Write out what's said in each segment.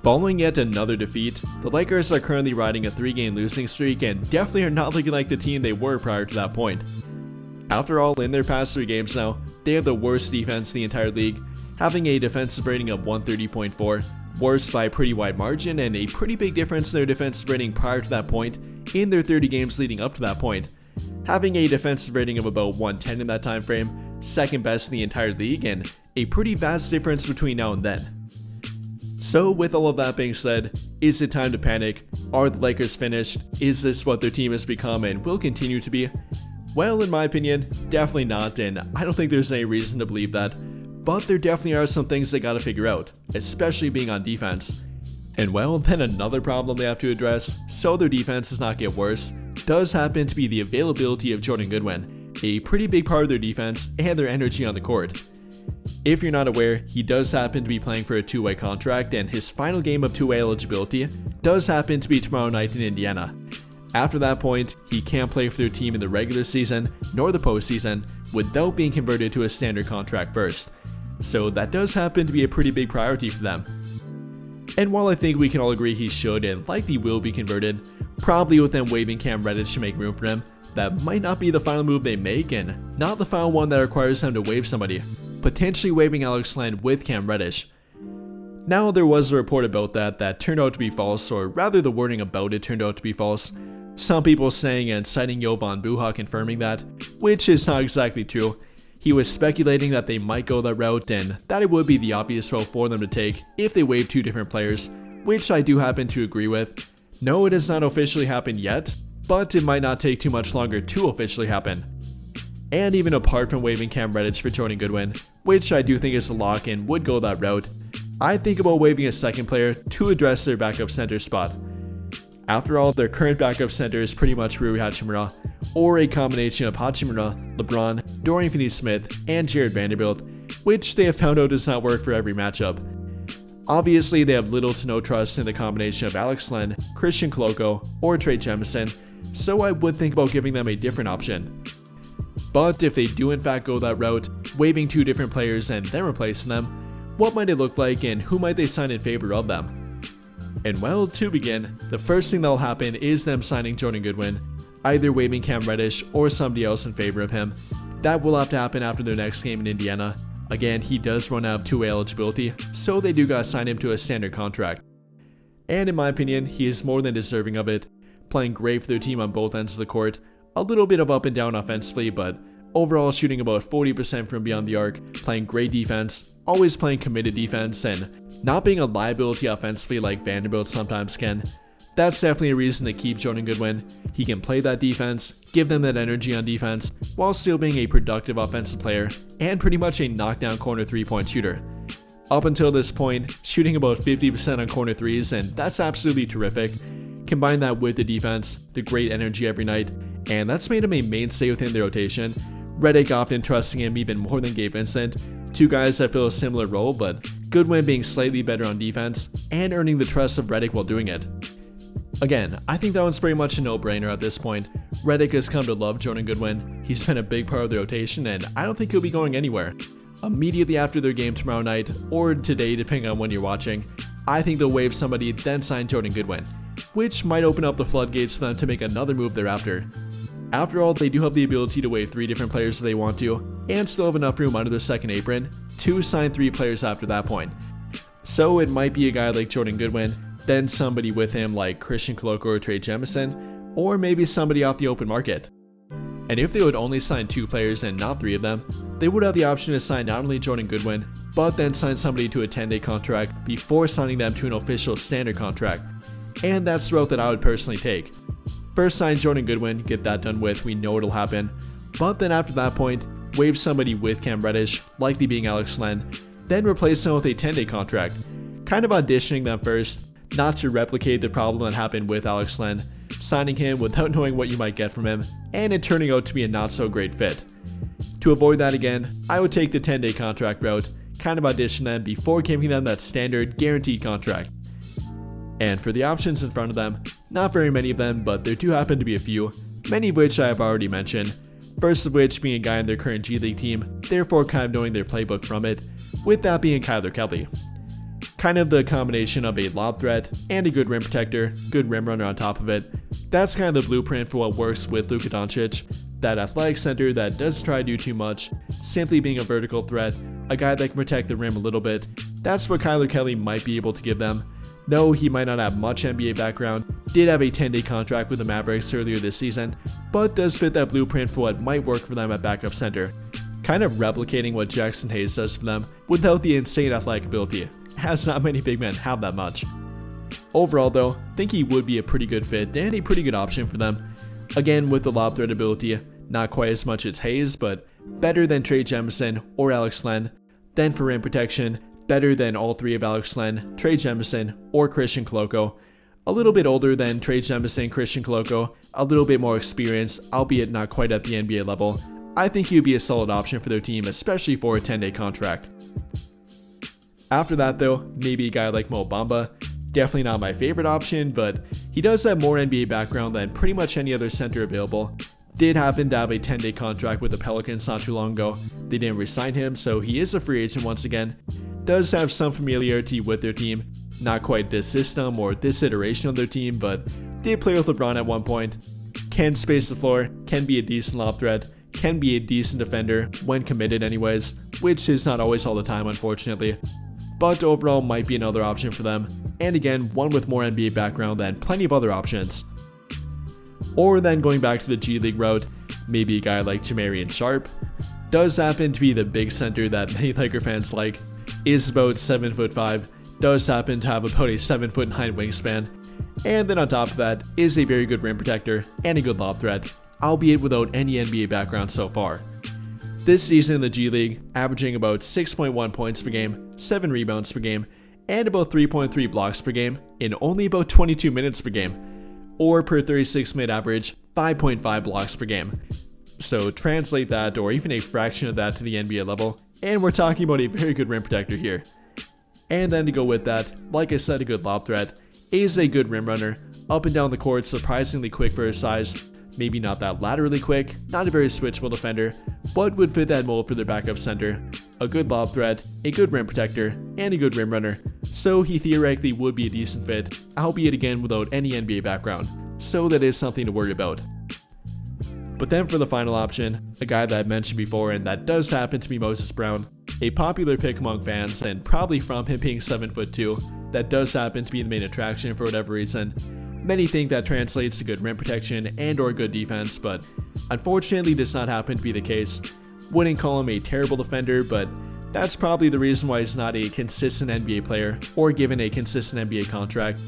Following yet another defeat, the Lakers are currently riding a 3-game losing streak and definitely are not looking like the team they were prior to that point. After all, in their past 3 games now, they have the worst defense in the entire league, having a defensive rating of 130.4, worse by a pretty wide margin, and a pretty big difference in their defensive rating prior to that point in their 30 games leading up to that point, having a defensive rating of about 110 in that time frame, second best in the entire league, and a pretty vast difference between now and then. So with all of that being said, is it time to panic? Are the Lakers finished? Is this what their team has become and will continue to be? Well, in my opinion, definitely not, and I don't think there's any reason to believe that, but there definitely are some things they gotta figure out, especially being on defense. And well, then another problem they have to address, so their defense does not get worse, does happen to be the availability of Jordan Goodwin, a pretty big part of their defense and their energy on the court. If you're not aware, he does happen to be playing for a 2-way contract, and his final game of 2-way eligibility does happen to be tomorrow night in Indiana. After that point, he can't play for their team in the regular season nor the postseason without being converted to a standard contract first. So that does happen to be a pretty big priority for them. And while I think we can all agree he should and likely will be converted, probably with them waiving Cam Reddish to make room for him, that might not be the final move they make and not the final one that requires them to waive somebody, potentially waiving Alex Len with Cam Reddish. Now there was a report about that turned out to be false, or rather the wording about it turned out to be false. Some people saying and citing Jovan Buha confirming that, which is not exactly true. He was speculating that they might go that route and that it would be the obvious route for them to take if they waived 2 different players, which I do happen to agree with. No, it has not officially happened yet, but it might not take too much longer to officially happen. And even apart from waiving Cam Reddish for Jordan Goodwin, which I do think is a lock and would go that route, I think about waiving a second player to address their backup center spot. After all, their current backup center is pretty much Rui Hachimura, or a combination of Hachimura, LeBron, Dorian Finney-Smith, and Jared Vanderbilt, which they have found out does not work for every matchup. Obviously, they have little to no trust in the combination of Alex Len, Christian Koloko, or Trey Jemison, so I would think about giving them a different option. But if they do in fact go that route, waiving 2 different players and then replacing them, what might it look like and who might they sign in favor of them? And well, to begin, the first thing that will happen is them signing Jordan Goodwin, either waiving Cam Reddish or somebody else in favor of him. That will have to happen after their next game in Indiana. Again, he does run out of 2-way eligibility, so they do gotta sign him to a standard contract. And in my opinion, he is more than deserving of it, playing great for their team on both ends of the court, a little bit of up and down offensively, but overall shooting about 40% from beyond the arc, playing great defense, always playing committed defense, and not being a liability offensively like Vanderbilt sometimes can. That's definitely a reason to keep Jordan Goodwin. He can play that defense, give them that energy on defense, while still being a productive offensive player, and pretty much a knockdown corner 3-point shooter. Up until this point, shooting about 50% on corner 3s, and that's absolutely terrific. Combine that with the defense, the great energy every night, and that's made him a mainstay within the rotation. Reddish often trusting him even more than Gabe Vincent, 2 guys that fill a similar role, but Goodwin being slightly better on defense and earning the trust of Reddish while doing it. Again, I think that one's pretty much a no-brainer at this point. Reddish has come to love Jordan Goodwin, he's been a big part of the rotation, and I don't think he'll be going anywhere. Immediately after their game tomorrow night, or today depending on when you're watching, I think they'll waive somebody then sign Jordan Goodwin, which might open up the floodgates for them to make another move thereafter. After all, they do have the ability to waive 3 different players if they want to, and still have enough room under the second apron to sign 3 players after that point. So it might be a guy like Jordan Goodwin, then somebody with him like Christian Koloko or Trey Jemison, or maybe somebody off the open market. And if they would only sign 2 players and not 3 of them, they would have the option to sign not only Jordan Goodwin, but then sign somebody to a 10-day contract before signing them to an official standard contract. And that's the route that I would personally take. First sign Jordan Goodwin, get that done with, we know it'll happen. But then after that point, waive somebody with Cam Reddish, likely being Alex Len, then replace them with a 10-day contract. Kind of auditioning them first, not to replicate the problem that happened with Alex Len, signing him without knowing what you might get from him, and it turning out to be a not so great fit. To avoid that again, I would take the 10-day contract route, kind of audition them before giving them that standard guaranteed contract. And for the options in front of them, not very many of them, but there do happen to be a few, many of which I have already mentioned, first of which being a guy in their current G League team, therefore kind of knowing their playbook from it, with that being Kyler Kelly. Kind of the combination of a lob threat and a good rim protector, good rim runner on top of it. That's kind of the blueprint for what works with Luka Doncic. That athletic center that doesn't try to do too much, simply being a vertical threat, a guy that can protect the rim a little bit. That's what Kyler Kelly might be able to give them. No, he might not have much NBA background, did have a 10-day contract with the Mavericks earlier this season, but does fit that blueprint for what might work for them at backup center. Kind of replicating what Jackson Hayes does for them without the insane athletic ability, as not many big men have that much. Overall though, think he would be a pretty good fit and a pretty good option for them. Again, with the lob threat ability, not quite as much as Hayes, but better than Trey Jemison or Alex Len. Then for rim protection, better than all three of Alex Len, Trey Jemison, or Christian Koloko. A little bit older than Trey Jemison, Christian Koloko, a little bit more experienced, albeit not quite at the NBA level. I think he would be a solid option for their team, especially for a 10-day contract. After that though, maybe a guy like Mo Bamba. Definitely not my favorite option, but he does have more NBA background than pretty much any other center available. Did happen to have a 10-day contract with the Pelicans not too long ago. They didn't re-sign him, so he is a free agent once again. Does have some familiarity with their team. Not quite this system or this iteration of their team, but did play with LeBron at one point. Can space the floor, can be a decent lob threat, can be a decent defender when committed anyways, which is not always all the time unfortunately. But overall might be another option for them, and again one with more NBA background than plenty of other options. Or then going back to the G League route, maybe a guy like Jamarian Sharp. Does happen to be the big center that many Laker fans like, is about 7'5", does happen to have about a 7'9" wingspan, and then on top of that is a very good rim protector and a good lob threat, albeit without any NBA background so far. This season in the G League, averaging about 6.1 points per game, 7 rebounds per game, and about 3.3 blocks per game in only about 22 minutes per game, or per 36-minute average, 5.5 blocks per game. So translate that, or even a fraction of that, to the NBA level, and we're talking about a very good rim protector here. And then to go with that, like I said, a good lob threat, is a good rim runner, up and down the court, surprisingly quick for his size. Maybe not that laterally quick, not a very switchable defender, but would fit that mold for their backup center. A good lob threat, a good rim protector, and a good rim runner. So he theoretically would be a decent fit, albeit again without any NBA background. So that is something to worry about. But then for the final option, a guy that I mentioned before and that does happen to be Moses Brown. A popular pick among fans, and probably from him being 7'2", that does happen to be the main attraction for whatever reason. Many think that translates to good rim protection and or good defense, but unfortunately does not happen to be the case. Wouldn't call him a terrible defender, but that's probably the reason why he's not a consistent NBA player or given a consistent NBA contract.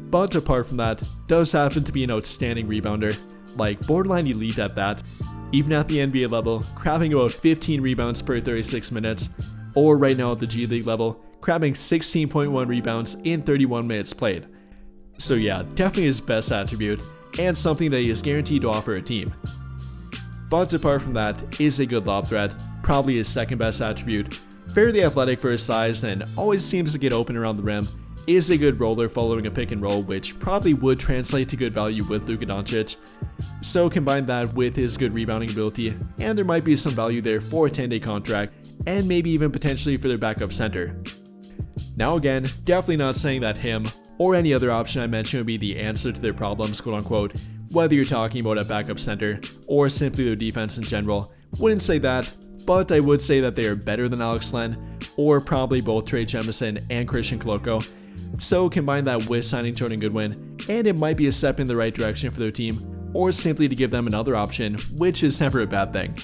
But apart from that, does happen to be an outstanding rebounder, like borderline elite at that, even at the NBA level, grabbing about 15 rebounds per 36 minutes, or right now at the G League level, grabbing 16.1 rebounds in 31 minutes played. So yeah, definitely his best attribute, and something that he is guaranteed to offer a team. But apart from that, is a good lob threat, probably his second best attribute, fairly athletic for his size and always seems to get open around the rim, is a good roller following a pick and roll, which probably would translate to good value with Luka Doncic. So combine that with his good rebounding ability, and there might be some value there for a 10-day contract, and maybe even potentially for their backup center. Now again, definitely not saying that him or any other option I mentioned would be the answer to their problems, quote unquote, whether you're talking about a backup center or simply their defense in general. Wouldn't say that, but I would say that they are better than Alex Len, or probably both Trey Jemison and Christian Koloko. So combine that with signing Jordan Goodwin, and it might be a step in the right direction for their team, or simply to give them another option, which is never a bad thing.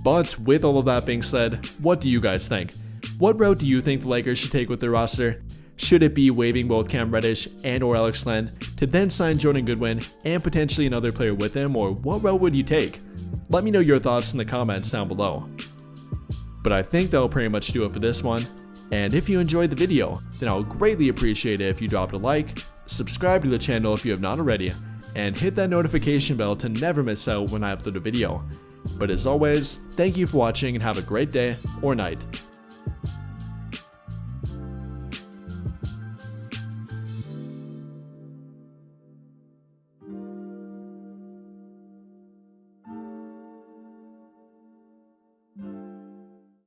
But with all of that being said, what do you guys think? What route do you think the Lakers should take with their roster? Should it be waiving both Cam Reddish and or Alex Len to then sign Jordan Goodwin and potentially another player with him, or what route would you take? Let me know your thoughts in the comments down below. But I think that'll pretty much do it for this one, and if you enjoyed the video, then I'll greatly appreciate it if you dropped a like, subscribe to the channel if you have not already, and hit that notification bell to never miss out when I upload a video. But as always, thank you for watching and have a great day or night.